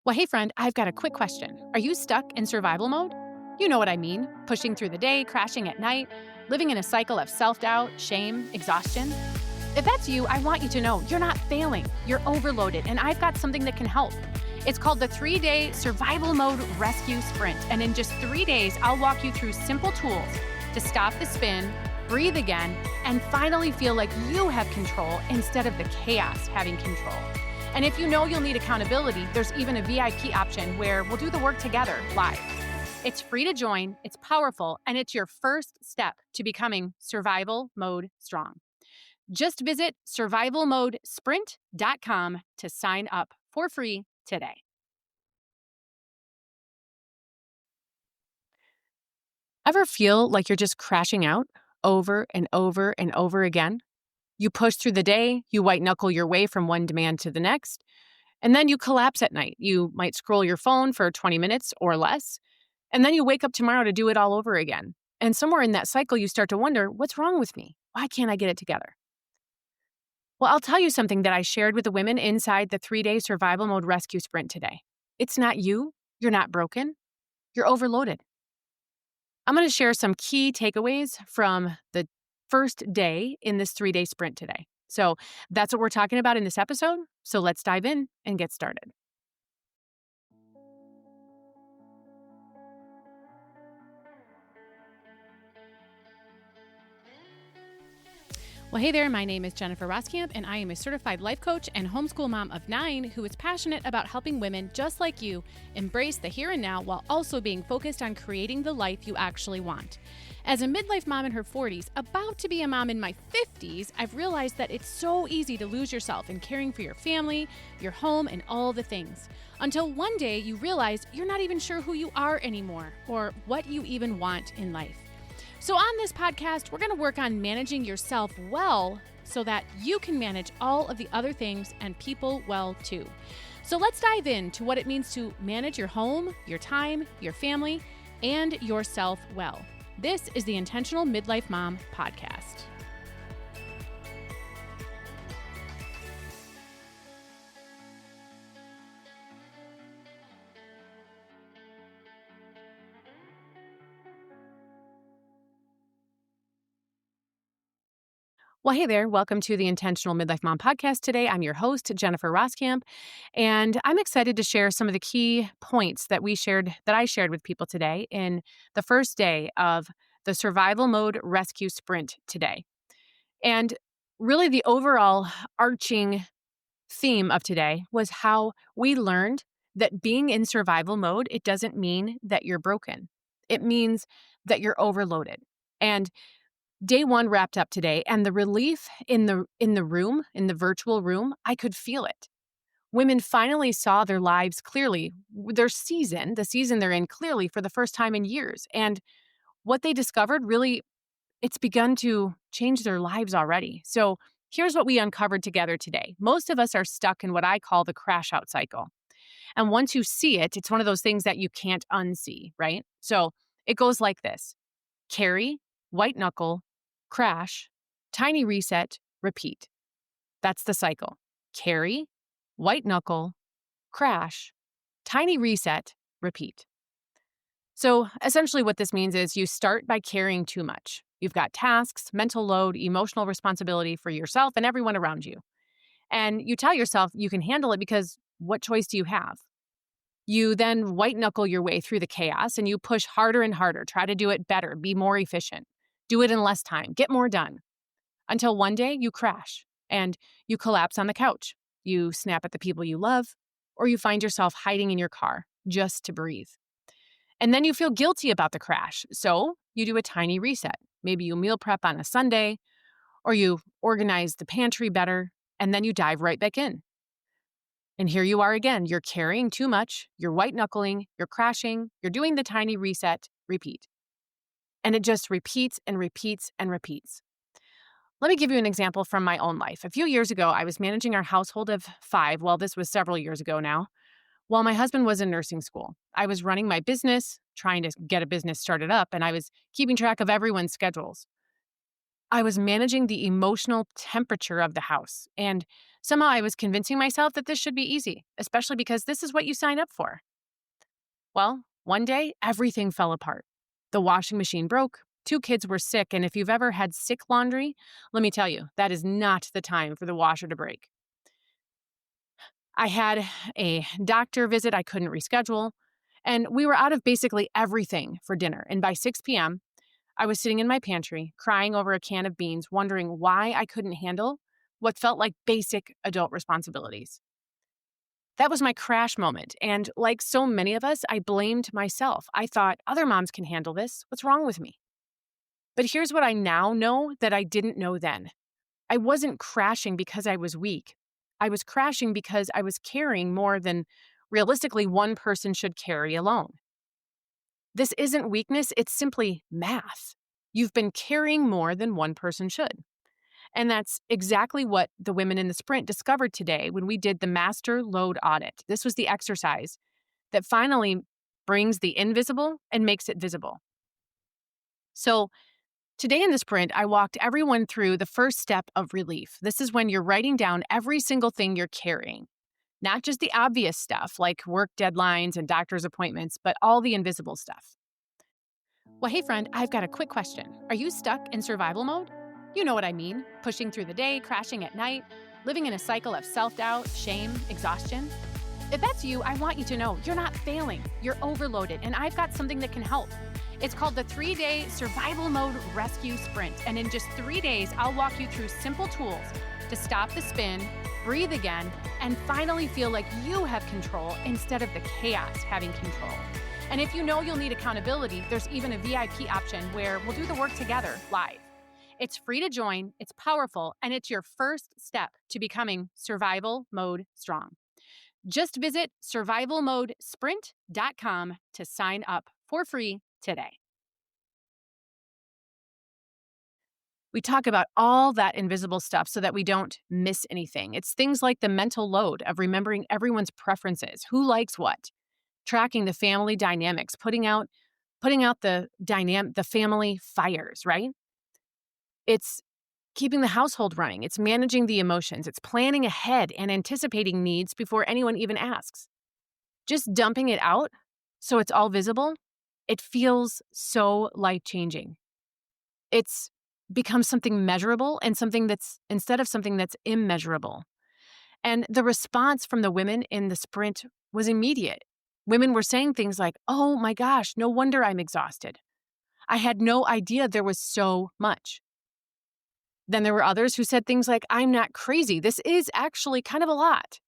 Well, hey, friend, I've got a quick question. Are you stuck in survival mode? You know what I mean pushing through the day, crashing at night, living in a cycle of self doubt, shame, exhaustion. If that's you, I want you to know you're not failing. You're overloaded, and I've got something that can help. It's called the 3-Day Survival Mode Rescue Sprint. And in just 3 days, I'll walk you through simple tools to stop the spin, breathe again, and finally feel like you have control instead of the chaos having control. And if you know you'll need accountability, there's even a VIP option where we'll do the work together live. It's free to join, it's powerful, and it's your first step to becoming survival mode strong. Just visit survivalmodesprint.com to sign up for free today. Ever feel like you're just crashing out over and over and over again? You push through the day, you white knuckle your way from one demand to the next, and then you collapse at night. You might scroll your phone for 20 minutes or less, and then you wake up tomorrow to do it all over again. And somewhere in that cycle, you start to wonder, what's wrong with me? Why can't I get it together? Well, I'll tell you something that I shared with the women inside the 3-Day Survival Mode Rescue Sprint today. It's not you. You're not broken. You're overloaded. I'm going to share some key takeaways from the first day in this 3-day sprint today. So that's what we're talking about in this episode. So let's dive in and get started. Well, hey there, my name is Jennifer Roskamp, and I am a certified life coach and homeschool mom of 9 who is passionate about helping women just like you embrace the here and now while also being focused on creating the life you actually want. As a midlife mom in her 40s, about to be a mom in my 50s, I've realized that it's so easy to lose yourself in caring for your family, your home, and all the things. Until one day you realize you're not even sure who you are anymore or what you even want in life. So on this podcast, we're going to work on managing yourself well so that you can manage all of the other things and people well too. So let's dive into what it means to manage your home, your time, your family, and yourself well. This is the Intentional Midlife Mom Podcast. Well, hey there. Welcome to the Intentional Midlife Mom Podcast. Today, I'm your host, Jennifer Roskamp, and I'm excited to share some of the key points that I shared with people today in the first day of the Survival Mode Rescue Sprint today. And really, the overall arching theme of today was how we learned that being in survival mode, it doesn't mean that you're broken. It means that you're overloaded. And day one wrapped up today, and the relief in the room, in the virtual room, I could feel it. Women finally saw their lives clearly, the season they're in clearly for the first time in years. And what they discovered really, it's begun to change their lives already. So here's what we uncovered together today. Most of us are stuck in what I call the crash out cycle. And once you see it, it's one of those things that you can't unsee, right? So it goes like this: carry, white knuckle, crash, tiny reset, repeat. That's the cycle. Carry, white knuckle, crash, tiny reset, repeat. So essentially what this means is you start by carrying too much. You've got tasks, mental load, emotional responsibility for yourself and everyone around you. And you tell yourself you can handle it because what choice do you have? You then white knuckle your way through the chaos and you push harder and harder, try to do it better, be more efficient, do it in less time, get more done. Until one day you crash and you collapse on the couch. You snap at the people you love, or you find yourself hiding in your car just to breathe. And then you feel guilty about the crash. So you do a tiny reset. Maybe you meal prep on a Sunday, or you organize the pantry better, and then you dive right back in. And here you are again. You're carrying too much, you're white knuckling, you're crashing, you're doing the tiny reset, repeat. And it just repeats and repeats and repeats. Let me give you an example from my own life. A few years ago, I was managing our household of 5. Well, this was several years ago now, while my husband was in nursing school. I was running my business, trying to get a business started up, and I was keeping track of everyone's schedules. I was managing the emotional temperature of the house. And somehow I was convincing myself that this should be easy, especially because this is what you sign up for. Well, one day, everything fell apart. The washing machine broke, two kids were sick, and if you've ever had sick laundry, let me tell you, that is not the time for the washer to break. I had a doctor visit I couldn't reschedule, and we were out of basically everything for dinner. And by 6 p.m., I was sitting in my pantry, crying over a can of beans, wondering why I couldn't handle what felt like basic adult responsibilities. That was my crash moment. And like so many of us, I blamed myself. I thought, other moms can handle this. What's wrong with me? But here's what I now know that I didn't know then. I wasn't crashing because I was weak. I was crashing because I was carrying more than realistically one person should carry alone. This isn't weakness, it's simply math. You've been carrying more than one person should. And that's exactly what the women in the sprint discovered today when we did the master load audit. This was the exercise that finally brings the invisible and makes it visible. So, today in the sprint, I walked everyone through the first step of relief. This is when you're writing down every single thing you're carrying, not just the obvious stuff like work deadlines and doctor's appointments, but all the invisible stuff. Well, hey, friend, I've got a quick question. Are you stuck in survival mode? You know what I mean, pushing through the day, crashing at night, living in a cycle of self-doubt, shame, exhaustion. If that's you, I want you to know you're not failing, you're overloaded, and I've got something that can help. It's called the 3-Day Survival Mode Rescue Sprint, and in just 3 days, I'll walk you through simple tools to stop the spin, breathe again, and finally feel like you have control instead of the chaos having control. And if you know you'll need accountability, there's even a VIP option where we'll do the work together live. It's free to join, it's powerful, and it's your first step to becoming survival mode strong. Just visit survivalmodesprint.com to sign up for free today. We talk about all that invisible stuff so that we don't miss anything. It's things like the mental load of remembering everyone's preferences, who likes what, tracking the family dynamics, putting out the family fires, right? It's keeping the household running. It's managing the emotions. It's planning ahead and anticipating needs before anyone even asks. Just dumping it out so it's all visible, it feels so life-changing. It's become something measurable and something that's instead of something that's immeasurable. And the response from the women in the sprint was immediate. Women were saying things like, "Oh my gosh, no wonder I'm exhausted. I had no idea there was so much." Then there were others who said things like, "I'm not crazy. This is actually kind of a lot."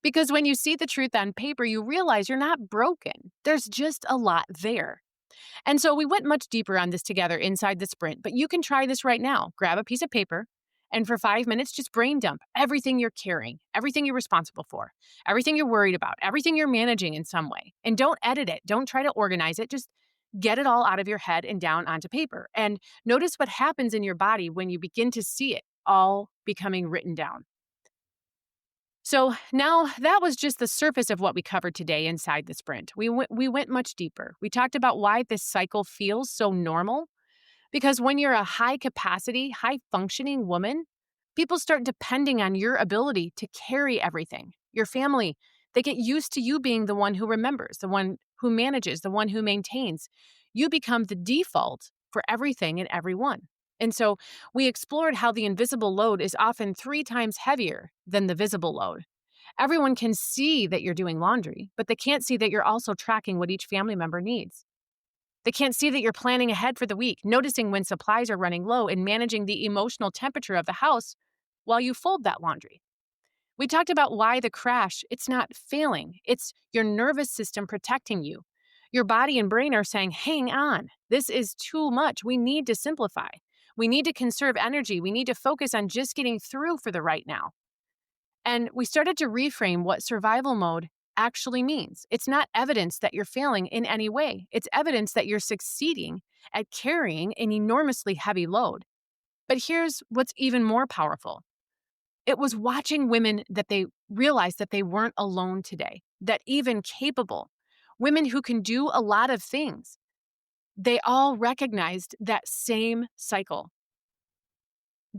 Because when you see the truth on paper, you realize you're not broken. There's just a lot there. And so we went much deeper on this together inside the sprint, but you can try this right now. Grab a piece of paper and for 5 minutes, just brain dump everything you're carrying, everything you're responsible for, everything you're worried about, everything you're managing in some way. And don't edit it. Don't try to organize it. Just get it all out of your head and down onto paper. And notice what happens in your body when you begin to see it all becoming written down. So now that was just the surface of what we covered today inside the sprint. We went much deeper. We talked about why this cycle feels so normal. Because when you're a high capacity, high functioning woman, people start depending on your ability to carry everything. Your family, they get used to you being the one who remembers, the one who manages, the one who maintains. You become the default for everything and everyone. And so we explored how the invisible load is often 3 times heavier than the visible load. Everyone can see that you're doing laundry, but they can't see that you're also tracking what each family member needs. They can't see that you're planning ahead for the week, noticing when supplies are running low, and managing the emotional temperature of the house while you fold that laundry. We talked about why the crash, it's not failing. It's your nervous system protecting you. Your body and brain are saying, hang on, this is too much. We need to simplify. We need to conserve energy. We need to focus on just getting through for the right now. And we started to reframe what survival mode actually means. It's not evidence that you're failing in any way. It's evidence that you're succeeding at carrying an enormously heavy load. But here's what's even more powerful. It was watching women that they realized that they weren't alone today, that even capable, women who can do a lot of things, they all recognized that same cycle.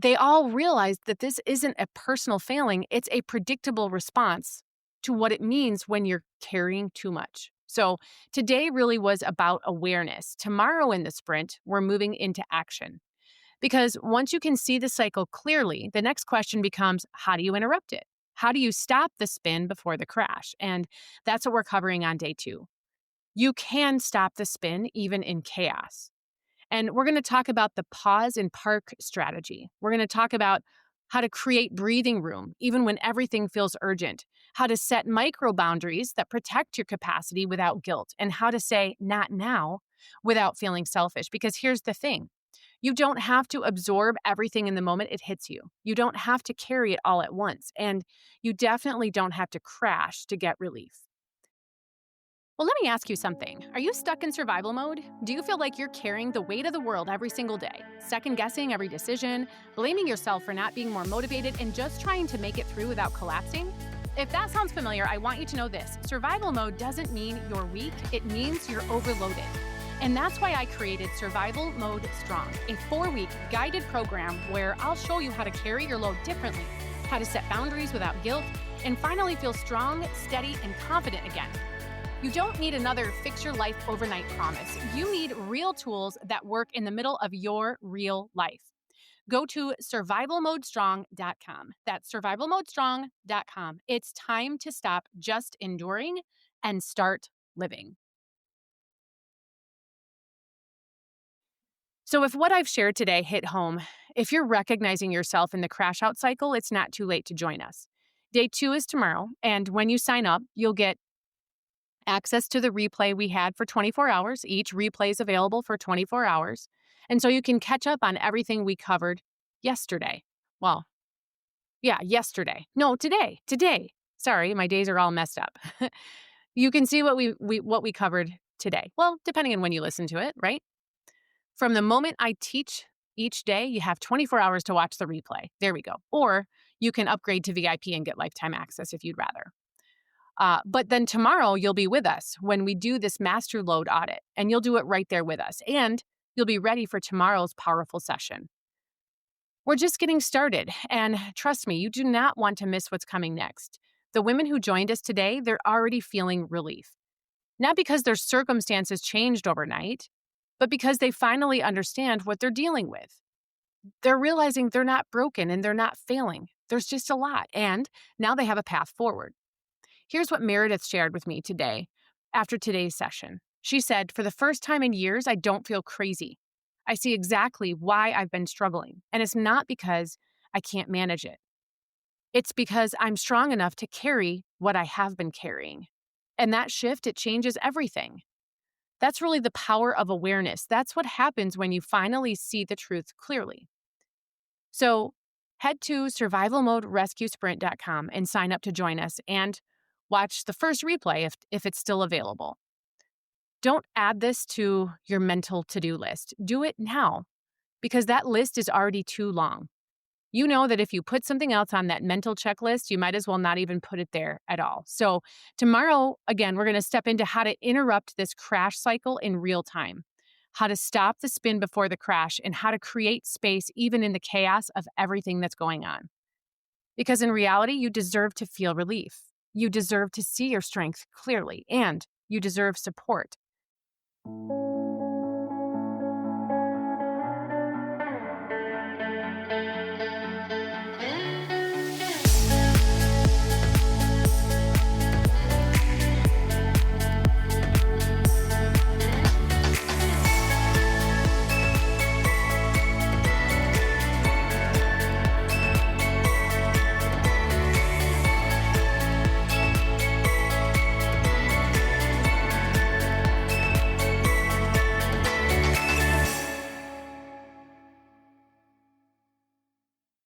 they all realized that this isn't a personal failing, it's a predictable response to what it means when you're carrying too much. So today really was about awareness. Tomorrow in the sprint, we're moving into action. Because once you can see the cycle clearly, the next question becomes, how do you interrupt it? How do you stop the spin before the crash? And that's what we're covering on day 2. You can stop the spin even in chaos. And we're going to talk about the pause and park strategy. We're going to talk about how to create breathing room even when everything feels urgent, how to set micro boundaries that protect your capacity without guilt, and how to say not now without feeling selfish. Because here's the thing. You don't have to absorb everything in the moment it hits you. You don't have to carry it all at once. And you definitely don't have to crash to get relief. Well, let me ask you something. Are you stuck in survival mode? Do you feel like you're carrying the weight of the world every single day, second guessing every decision, blaming yourself for not being more motivated, and just trying to make it through without collapsing? If that sounds familiar, I want you to know this. Survival mode doesn't mean you're weak, it means you're overloaded. And that's why I created Survival Mode Strong, a 4-week guided program where I'll show you how to carry your load differently, how to set boundaries without guilt, and finally feel strong, steady, and confident again. You don't need another fix your life overnight promise. You need real tools that work in the middle of your real life. Go to survivalmodestrong.com. That's survivalmodestrong.com. It's time to stop just enduring and start living. So if what I've shared today hit home, if you're recognizing yourself in the crash out cycle, it's not too late to join us. Day 2 is tomorrow, and when you sign up, you'll get access to the replay we had for 24 hours. Each replay is available for 24 hours. And so you can catch up on everything we covered yesterday. Well, yeah, yesterday. No, today. Today. Sorry, my days are all messed up. You can see what we covered today. Well, depending on when you listen to it, right? From the moment I teach each day, you have 24 hours to watch the replay. There we go. Or you can upgrade to VIP and get lifetime access if you'd rather. But then tomorrow you'll be with us when we do this master load audit, and you'll do it right there with us. And you'll be ready for tomorrow's powerful session. We're just getting started. And trust me, you do not want to miss what's coming next. The women who joined us today, they're already feeling relief. Not because their circumstances changed overnight, but because they finally understand what they're dealing with. They're realizing they're not broken and they're not failing. There's just a lot. And now they have a path forward. Here's what Meredith shared with me today after today's session. She said, for the first time in years, I don't feel crazy. I see exactly why I've been struggling. And it's not because I can't manage it. It's because I'm strong enough to carry what I have been carrying. And that shift, it changes everything. That's really the power of awareness. That's what happens when you finally see the truth clearly. So head to survivalmoderescuesprint.com and sign up to join us and watch the first replay if it's still available. Don't add this to your mental to-do list. Do it now, because that list is already too long. You know that if you put something else on that mental checklist, you might as well not even put it there at all. So tomorrow, again, we're going to step into how to interrupt this crash cycle in real time, how to stop the spin before the crash, and how to create space even in the chaos of everything that's going on. Because in reality, you deserve to feel relief. You deserve to see your strength clearly, and you deserve support.